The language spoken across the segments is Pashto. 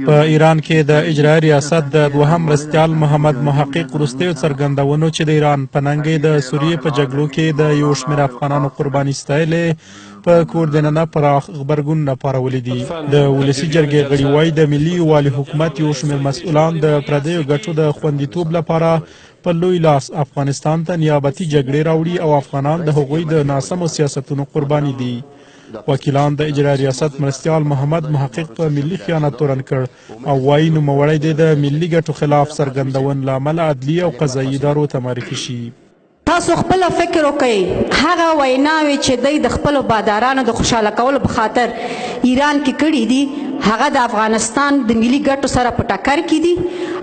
په ایران کې د اجرایي ریاست د دوهم مرستیال محمد محقق وروستیو څرګندونو چې د ایران په ننګې د سوریې په جګړو کې د یو شمېر افغانانو قرباني ستایلې په کور دننه پراخ غبرګونونه پارولي دي. د ولسي جرګې غړي وایي د ملي یووالي حکومت یو شمېر مسؤلان د پردیو ګټو د خوندیتوب لپاره په لوی لاس افغانستان ته نیابتي جګړې راوړي او افغانان د هغوی د ناسمو سیاستونو قرباني دي. وکیلان د اجرایي ریاست مرستیال محمد محقق په ملي خیانت تورن کړ او وایي نوموړی دی د ملي ګټو خلاف څرګندونو له امله عدلي او قضایي ادارو ته معرفي شي. تاسو خپل فکر وکړئ، هغه ویناوې چې دوی د خپلو بادارانو د خوشحاله کولو په خاطر ایران کې کړي دي، هغه د افغانستان د ملي ګټو سره په ټکر کې دي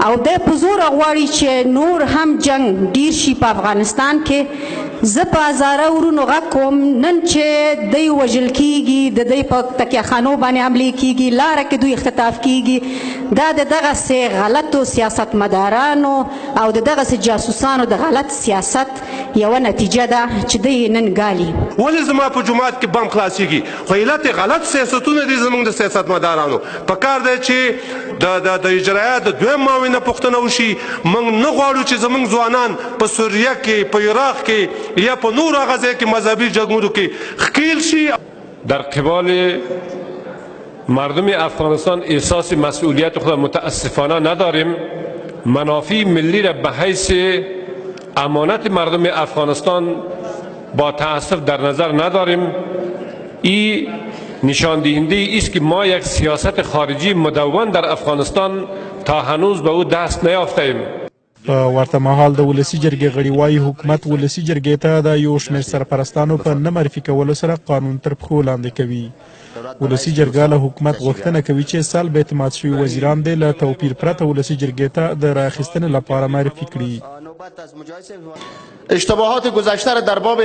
او دی په زوره غواړي چې نور هم جنگ ډیر شي په افغانستان کې. زه په هزاره ورونو غږ کوم، نن چې دوی وژل کیږي، د دوی په تکیهخانو باندې حملې کیږي، لاره کې دوی اختطاف کیږي، دا د دغسې غلطو سیاستمدارانو او د دغسې جاسوسانو د غلط سیاست یوه نتیجه ده چې دوی نن ګالي. ولې زما په جومات کې بم خلاصیږي؟ خو علت یې غلط سیاستونه دي زموږ د سیاستمدارانو. پکار دی چې د اجرایه د دویم معاونینه پوښتنه وشي. موږ نه غواړو چې زموږ ځوانان په سوریه کې، په عراق کې یا په نور هغه ځای کې مذهبي جنګونو کې ښکیل شي. در قبال مردم افغانستان احساس مسئولیت خود متاسفانه نداریم. منافع ملی را به حیث امانت مردم افغانستان با تأسف در نظر نداریم. این نشان دهنده است که ما یک سیاست خارجی مدون در افغانستان تا هنوز به او دست نیافتیم. په ورته مهال د ولسي جرګې غړي وایي حکومت ولسي جرګې ته د یو شمېر سرپرستانو په نه معرفي کولو سره قانون تر پښو لاندې کوي. ولسي جرګه له حکومت غوښتنه کوي چې سلب اعتماد شوي وزیران دې له توپیر پرته ولسي جرګې ته د رااخیستنې لپاره معرفی کړي. اشتباهات گذشته را در باب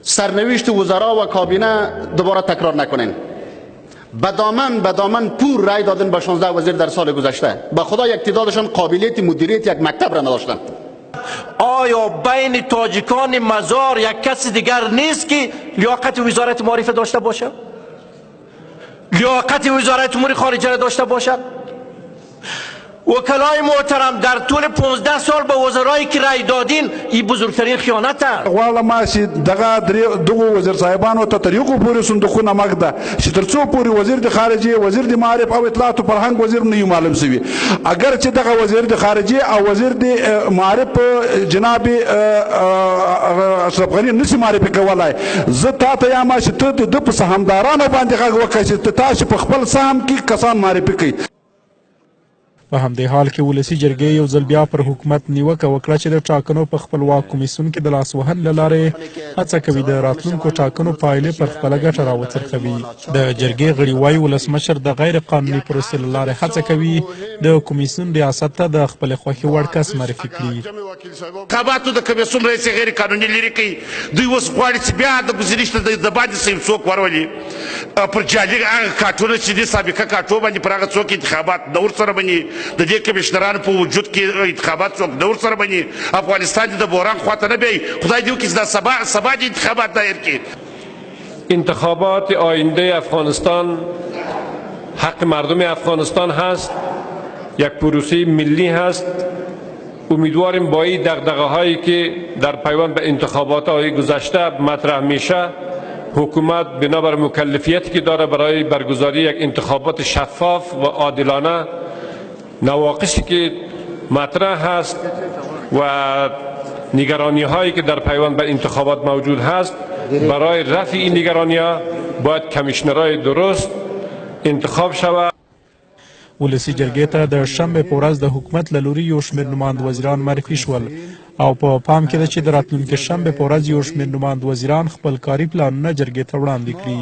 سرنوشت وزرا و کابینه دوباره تکرار نکنین. بدامن پور رای دادن به 16 وزیر در سال گذشته. به خدا یک تعدادشان قابلیت مدیریت یک مکتب را نداشتند. آیا بین تاجیکان مزار یک کسی دیگر نیست که لیاقت وزارت معارفه داشته باشد؟ لیاقت وزارت امور خارجه را داشته باشد؟ وکلای محترم در طول 15 سال به وزرایی که رای دادین این بزرگترین خیانت است. غواړم چې دغه وزیر صاحبانو ته تر یوه پورې صندوقونه مږده چې تر څو پورې وزیر د خارجه، وزیر د معارف او اطلاعات او فرهنګ وزیر نه یو معلوم شوي. اگر چې دغه وزیر د خارجه او وزیر د معارف جناب اشرف غني نشي معرفي کولای، زه تا ته یم چې ته د په سهامدارانو باندې غږ وکړې چې تاسو په خپل سهم کې کسان معرفي کړئ. په همدې حال کې ولسي جرګې یو ځل بیا پر حکومت نیوکه وکړه چې د ټاکنو په خپلواک کمیسیون کې د لاس وهنې له لارې هڅه کوي د راتلونکو ټاکنو پایلې پر خپله ګټه راوڅرخوي. د جرګې غړي وایي ولسمشر د غیر قانوني پروسې له لارې هڅه کوي د کمیسیون ریاست ته د خپلې خوښې وړ کس معرفي کړي. انتخاباتو د کمیسیون رئیس غیر قانوني لرې کوي. دوی اوس غواړي چې بیا د ګزارش د باندې څوک ورولي پر جعلي هغه کارټونه چې دي سابقه کارټو باندې پر هغه څوک انتخابات د ورسره بني د دې کمشنرانو په وجود کې انتخابات څوک د ورسره بني. افغانستان د بحران خواته نه بیایي. خدای دې وکړي چې دا سبا د انتخابات دایر کړي. انتخابات آینده افغانستان حق مردم افغانستان هست، یک پروسه ملی هست. امیدواریم با این دغدغه هایی که در پیوند به انتخابات های گذشته مطرح میشه، حکومت بنابر مکلفیتی که داره برای برگزاری یک انتخابات شفاف و عادلانه، نواقصی که مطرح هست و نگرانی هایی که در پیوند به انتخابات موجود هست، برای رفع این نگرانی ها باید کمیشنرهای درست انتخاب شود. ولسي جرګې ته د شنبې په ورځ د حکومت له لوري یو شمېر نماند وزیران معرفي شول او په پام کې ده چې د راتلونکي شنبې په ورځ یو شمېر نماند وزیران خپل کاري پلانونه جرګې ته وړاندې کړي.